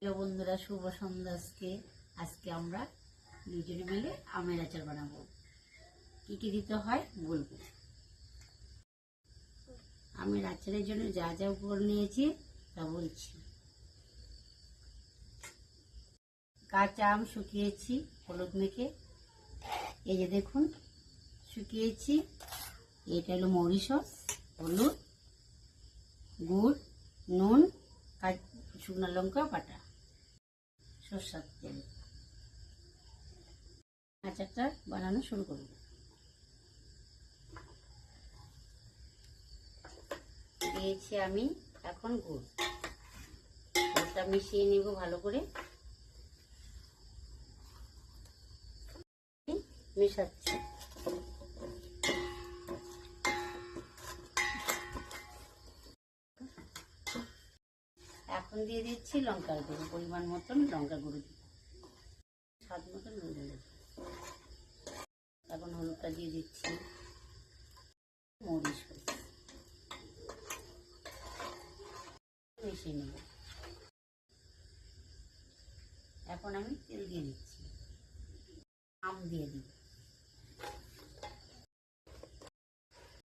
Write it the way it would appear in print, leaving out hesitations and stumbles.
প্রিয় বন্ধুরা, শুভ সন্ধ্যা। আজকে আমরা দুজনে মিলে আমের আচার বানাবো। কি কি দিতে হয় বলবো। আমের আচারের জন্য যা যা উপকরণ নিয়েছি তা বলছি। কাঁচা আম শুকিয়েছি হলুদ মেখে, এই যে দেখুন শুকিয়েছি। এটা হলো মৌরি সস, হলুদ, গুড়, নুন, শুকনো লঙ্কা বাটা, সরষের তেল। আচারটা বানানো শুরু করব। দিয়েছি আমি এখন গুড়টা মিশিয়ে নিব ভালো করে। মেশাচ্ছি। এখন দিয়ে দিচ্ছি লঙ্কার গুঁড়ো, পরিমাণ মতন লঙ্কা গুঁড়ো দিব, স্বাদ মতন নুন দেব। এখন হলুদটা দিয়ে দিচ্ছি, মরিচ মিশিয়ে নেব। এখন আমি তেল দিয়ে দিচ্ছি, আম দিয়ে দিব।